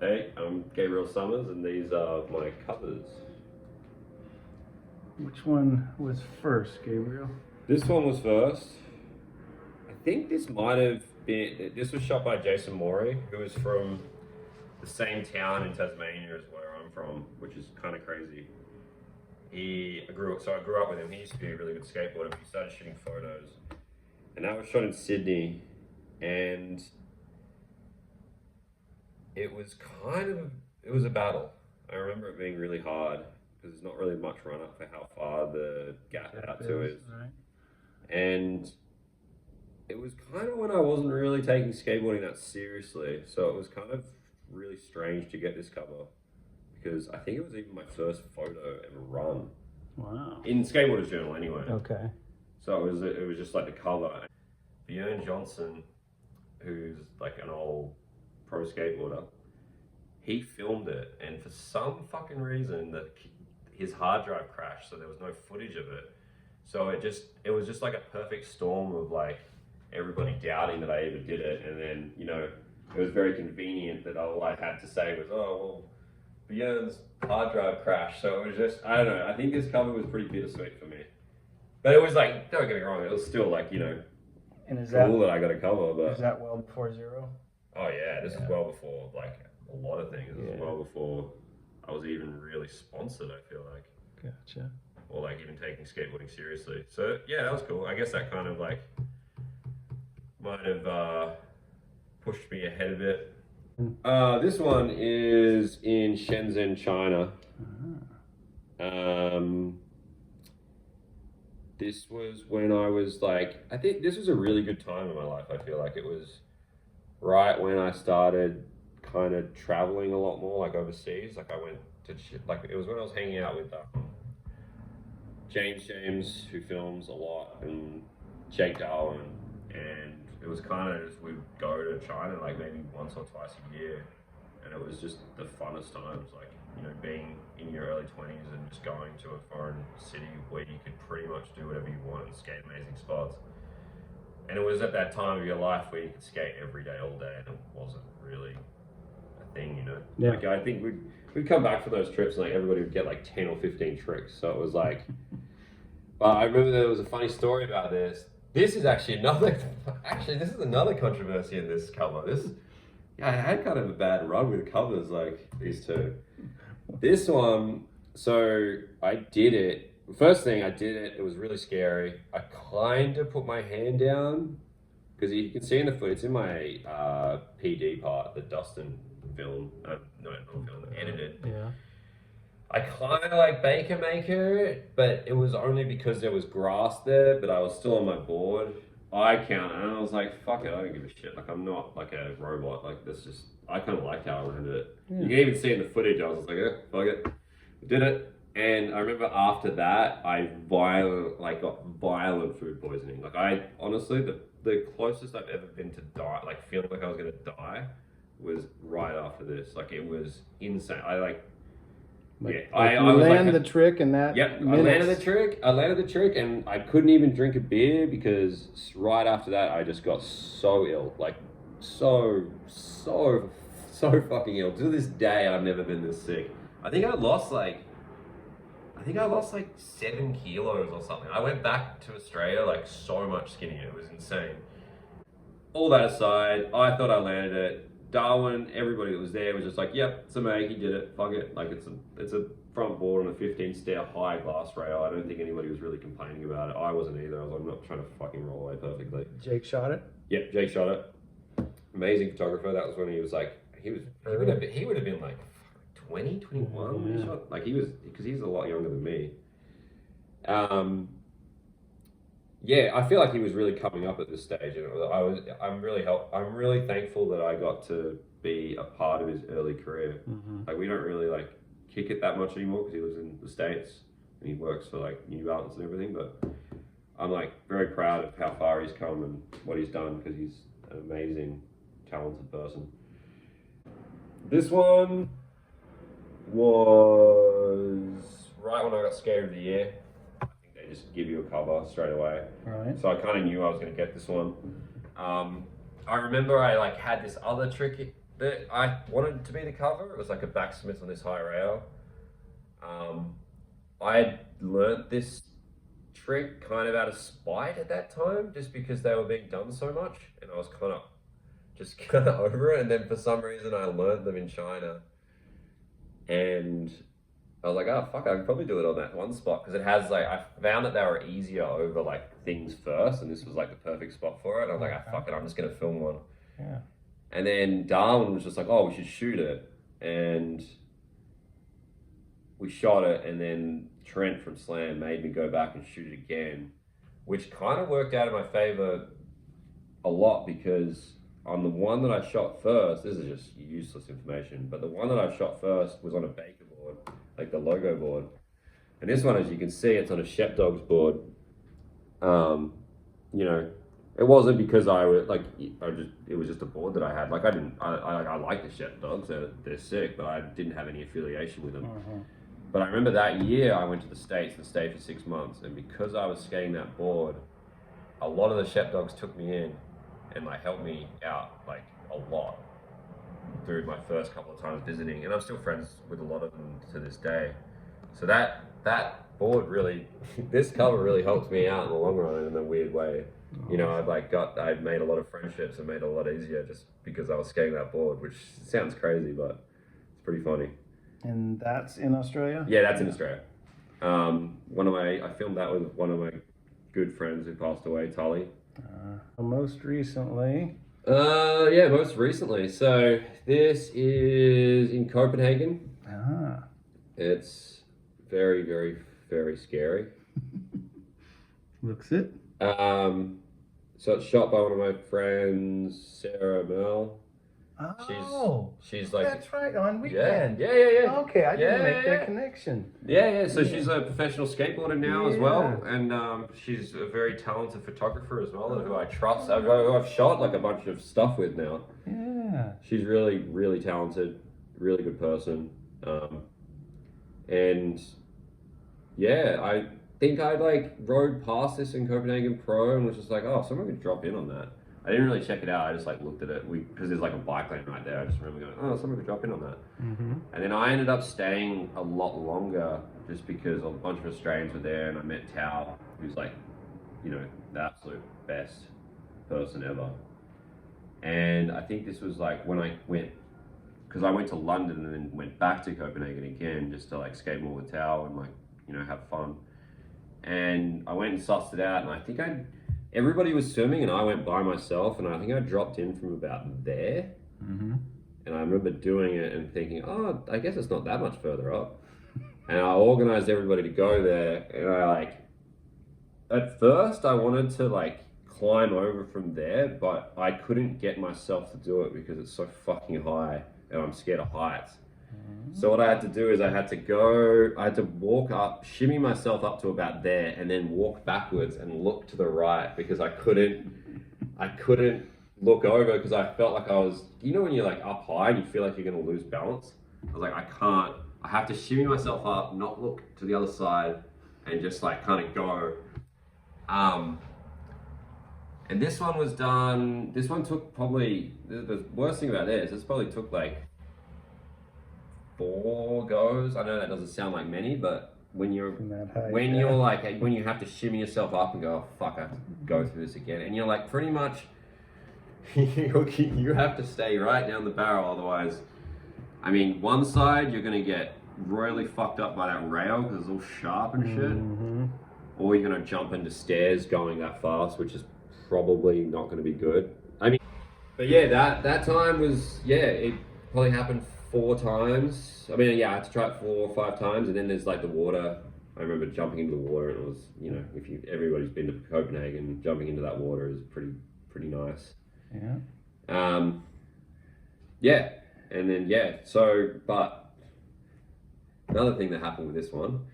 Hey, I'm Gabriel Summers, and these are my covers. Which one was first, Gabriel? This one was first. I think this might have been. This was shot by Jason Morey, who is from the same town in Tasmania as where I'm from, which is kind of crazy. I grew up with him. He used to be a really good skateboarder. He started shooting photos, and that was shot in Sydney, and it was a battle. I remember it being really hard because there's not really much run up for how far the gap out to is. Right. And it was kind of when I wasn't really taking skateboarding that seriously. So it was kind of really strange to get this cover because I think it was even my first photo ever run. Wow. In Skateboarder's Journal anyway. Okay. So it was just like the cover. Bjorn Johnson, who's like an old pro skateboarder, he filmed it, and for some fucking reason his hard drive crashed, so there was no footage of it. So it was just like a perfect storm of like everybody doubting that I even did it, and then it was very convenient that all I had to say was, oh well, Bjorn's hard drive crashed. So it was just, I don't know, I think this cover was pretty bittersweet for me. But it was like, don't get me wrong, it was still like, And is cool that I got a cover, but is that well before Zero? oh yeah, this is well before like a lot of things. This is well before I was even really sponsored, I feel like. Gotcha. Or like even taking skateboarding seriously. So yeah, that was cool. I guess that kind of like might have pushed me ahead a bit. This one is in Shenzhen, China. This was when I was like, I think this was a really good time in my life. I feel like it was right when I started kind of traveling a lot more, like overseas. Like I went to, like it was when I was hanging out with James, who films a lot, and Jake Darwen, and it was kind of just, we'd go to China like maybe once or twice a year, and it was just the funnest times, like, being in your early 20s and just going to a foreign city where you could pretty much do whatever you want and skate amazing spots. And it was at that time of your life where you could skate every day, all day, and it wasn't really a thing, Yeah. Like I think we'd come back from those trips and like everybody would get like 10 or 15 tricks. So it was like, but I remember there was a funny story about this. This is actually this is another controversy in this cover. I had kind of a bad run with covers like these two. This one, so I did it. First thing I did it, it was really scary. I kind of put my hand down because you can see in the footage, it's in my PD part, the Dustin film, edited. Yeah. I kind of like Baker Maker, but it was only because there was grass there, but I was still on my board. I counted, and I was like, fuck it, I don't give a shit. Like, I'm not like a robot. Like, I kind of liked how I landed it. Yeah. You can even see in the footage, I was just like, fuck it. I did it. And I remember after that, I got violent food poisoning. Like, I honestly, the closest I've ever been to die, like feeling like I was going to die, was right after this. Like, it was insane. I landed the trick and that. Yep, I landed the trick, and I couldn't even drink a beer because right after that I just got so ill, like so fucking ill. To this day, I've never been this sick. I think I lost like 7 kilos or something. I went back to Australia like so much skinnier. It was insane. All that aside, I thought I landed it. Darwen, everybody that was there was just like, yep, it's a mate, he did it, fuck it. Like it's a front board on a 15-stair high glass rail. I don't think anybody was really complaining about it. I wasn't either. I was like, I'm not trying to fucking roll away perfectly. Jake shot it? Yep, Jake shot it. Amazing photographer. That was when he was like, he would have been like 20, 21 when he shot. Like because he's a lot younger than me. Yeah, I feel like he was really coming up at this stage, and I'm really thankful that I got to be a part of his early career. Mm-hmm. Like we don't really like kick it that much anymore because he lives in the States and he works for like New Balance and everything. But I'm like very proud of how far he's come and what he's done because he's an amazing, talented person. This one was right when I got Skater of the Year. Just give you a cover straight away. Right. So I kind of knew I was going to get this one. I remember I like had this other trick I wanted to be the cover. It was like a backsmith on this high rail. I had learnt this trick kind of out of spite at that time, just because they were being done so much, and I was kind of over it. And then for some reason, I learned them in China, and I was like, oh fuck, I could probably do it on that one spot, because it has like, I found that they were easier over like things first, and this was like the perfect spot for it. And I was like, ah, fuck it, I'm just gonna film one. Yeah. And then Darwin was just like, oh, we should shoot it, and we shot it, and then Trent from SLAM made me go back and shoot it again, which kind of worked out in my favor a lot, because on the one that I shot first, this is just useless information, but the one that I shot first was on a Baker board, like the logo board. And this one, as you can see, it's on a SHEPDAWGS board. You know, it wasn't because it was just a board that I had. Like I like the SHEPDAWGS, they're sick, but I didn't have any affiliation with them. But I remember that year I went to the States and stayed for 6 months, and because I was skating that board, a lot of the SHEPDAWGS took me in and like helped me out like a lot through my first couple of times visiting, and I'm still friends with a lot of them to this day. So that board really, this cover really helps me out in the long run in a weird way. You know, I'd made a lot of friendships and made it a lot easier just because I was skating that board, which sounds crazy, but it's pretty funny. And that's in Australia? Yeah, that's in Australia. I filmed that with one of my good friends who passed away, Tully. Most recently? Most recently. So this is in Copenhagen. It's very, very, very scary. Looks it. So it's shot by one of my friends, Sarah Meurle. Oh, she's like, that's right, on weekend. Yeah. Okay, I didn't make that connection. Yeah. So she's a professional skateboarder now as well, and she's a very talented photographer as well, who I trust. Who I've shot like a bunch of stuff with now. Yeah. She's really, really talented, really good person, and yeah, I think I like rode past this in Copenhagen Pro and was just like, oh, someone could drop in on that. I didn't really check it out. I just like looked at it because there's like a bike lane right there. I just remember going, oh, someone could drop in on that. And then I ended up staying a lot longer just because a bunch of Australians were there, and I met Tao, who's like, you know, the absolute best person ever. And I think this was like when I went, because I went to London and then went back to Copenhagen again just to like skateboard with Tao and like, you know, have fun. And I went and sussed it out, and I think everybody was swimming and I went by myself, and I think I dropped in from about there. And I remember doing it and thinking, oh, I guess it's not that much further up. And I organized everybody to go there, and I like, at first I wanted to like climb over from there, but I couldn't get myself to do it because it's so fucking high and I'm scared of heights. So what I had to do is I had to walk up, shimmy myself up to about there, and then walk backwards and look to the right, because I couldn't look over because I felt like I was, you know when you're like up high and you feel like you're gonna lose balance? I was like, I have to shimmy myself up, not look to the other side, and just like kind of go. And this one was done, this one took probably, the worst thing about this probably took like 4 goes. I know that doesn't sound like many, but when you're when you have to shimmy yourself up and go, oh, fuck, I have to go through this again, and you're like pretty much you have to stay right down the barrel, otherwise, I mean, one side you're gonna get royally fucked up by that rail because it's all sharp and shit, or you're gonna jump into stairs going that fast, which is probably not gonna be good. I mean, but yeah, that time was, it probably happened 4 times. I mean, I had to try it 4 or 5 times, and then there's like the water. I remember jumping into the water, and it was, you know, everybody's been to Copenhagen, jumping into that water is pretty nice. And then but another thing that happened with this one,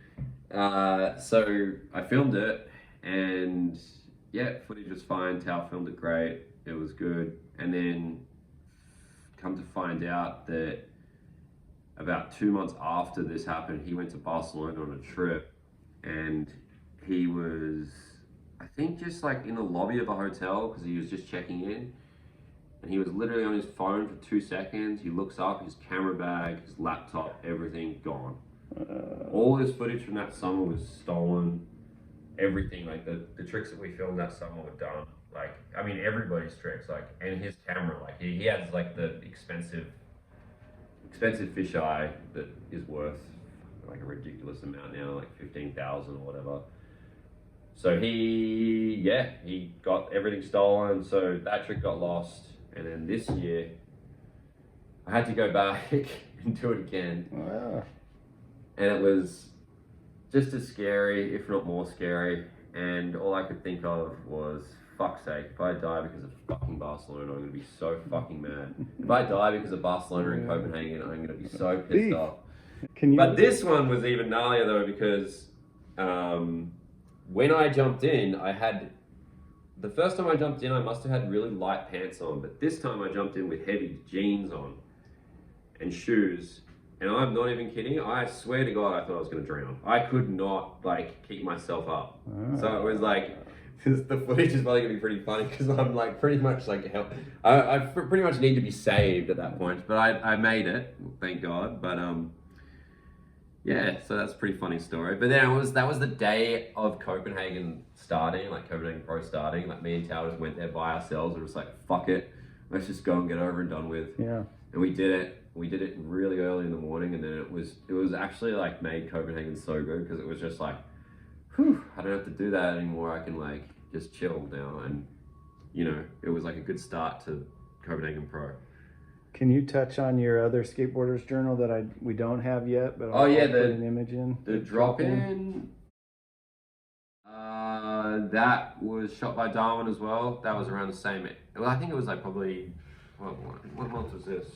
so I filmed it, and footage was fine. Tao filmed it great. It was good, and then come to find out that about 2 months after this happened, he went to Barcelona on a trip, and he was, I think, just like in the lobby of a hotel because he was just checking in, and he was literally on his phone for 2 seconds. He looks up, his camera bag, his laptop, everything gone. All this footage from that summer was stolen. Everything, like the tricks that we filmed that summer were done. Like, I mean, everybody's tricks, like, and his camera, like, he has like the expensive fisheye that is worth like a ridiculous amount now, like 15,000 or whatever. So he got everything stolen. So that trick got lost, and then this year I had to go back and do it again. Wow. And it was just as scary, if not more scary. And all I could think of was, fuck's sake, if I die because of fucking Barcelona, I'm gonna be so fucking mad. If I die because of Barcelona and Copenhagen, I'm gonna be so pissed off. But this one was even gnarlier though, because when I jumped in, the first time I jumped in, I must have had really light pants on, but this time I jumped in with heavy jeans on and shoes. And I'm not even kidding. I swear to God, I thought I was going to drown. I could not like keep myself up. So it was like, the footage is probably going to be pretty funny because I'm like pretty much like, I pretty much need to be saved at that point. But I made it, thank God. But yeah, so that's a pretty funny story. But then that was the day of Copenhagen starting, like Copenhagen Pro starting. Like me and Tao just went there by ourselves and was like, fuck it, let's just go and get over and done with. Yeah. And we did it. We did it really early in the morning, and then it was actually like made Copenhagen so good because it was just like, whew, I don't have to do that anymore. I can like just chill now, and you know, it was like a good start to Copenhagen Pro. Can you touch on your other skateboarders journal that we don't have yet? But I'll put an image in. The drop in. That was shot by Darwen as well. That was around the same. Well, I think it was like probably what month was this?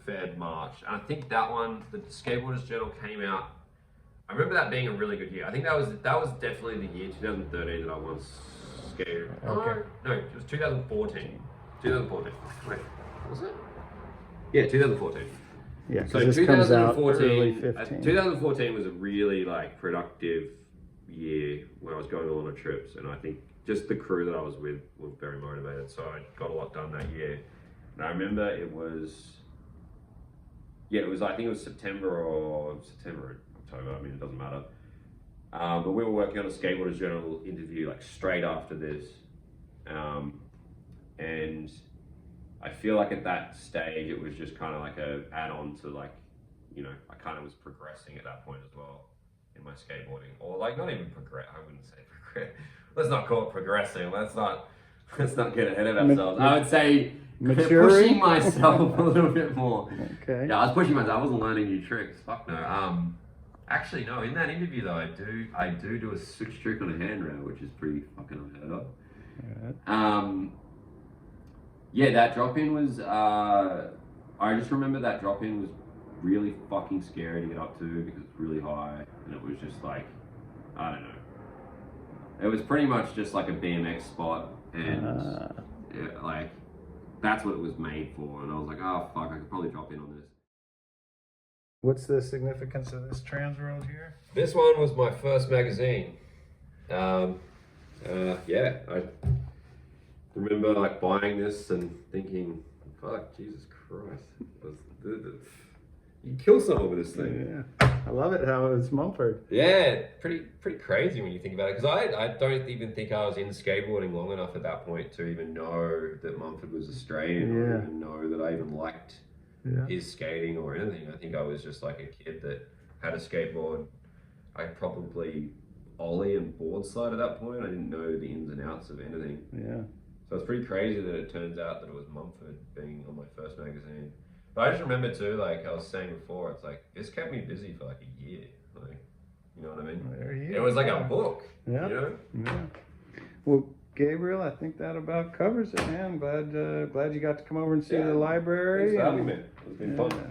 Feb, March. And I think that one, the Skateboarders Journal came out. I remember that being a really good year. I think that was definitely the year 2013 that I won Skate. Okay. No, it was 2014. 2014. Wait, was it? Yeah, 2014. Yeah, so this 2014, comes out early 15. 2014 was a really like productive year when I was going on a lot of trips, and I think just the crew that I was with were very motivated. So I got a lot done that year. And I remember it was. Yeah, I think it was September or October, I mean, it doesn't matter. But we were working on a Skateboarders Journal interview like straight after this. And I feel like at that stage, it was just kind of like a add-on to like, you know, I kind of was progressing at that point as well in my skateboarding. Or like not even progress, I wouldn't say progress. Let's not call it progressing. Let's not get ahead of ourselves. I would say pushing myself a little bit more. Okay. Yeah, I was pushing myself. I wasn't learning new tricks. Fuck no. Actually, no. In that interview though, I do a switch trick on a handrail, which is pretty fucking unheard of. Alright. Yeah, that drop in was. I just remember that drop in was really fucking scary to get up to because it's really high, and it was just like, I don't know. It was pretty much just like a BMX spot, and yeah, like. That's what it was made for, and I was like, oh fuck, I could probably drop in on this. What's the significance of this trans world here? This one was my first magazine. Yeah, I remember like buying this and thinking, fuck, Jesus Christ, you kill someone with this thing. Yeah, I love it how it was Mumford. Yeah, pretty crazy when you think about it, because I don't even think I was in skateboarding long enough at that point to even know that Mumford was Australian, or even know that I even liked his skating or anything. I think I was just like a kid that had a skateboard. I probably ollie and board slide at that point. I didn't know the ins and outs of anything. Yeah. So it's pretty crazy that it turns out that it was Mumford being on my first magazine. But I just remember too, like I was saying before, it's like, this kept me busy for like a year. Like, you know what I mean? It was like a book, you know? Yeah. Well, Gabriel, I think that about covers it, man. Glad you got to come over and see the library. Thanks for having me. It's been fun.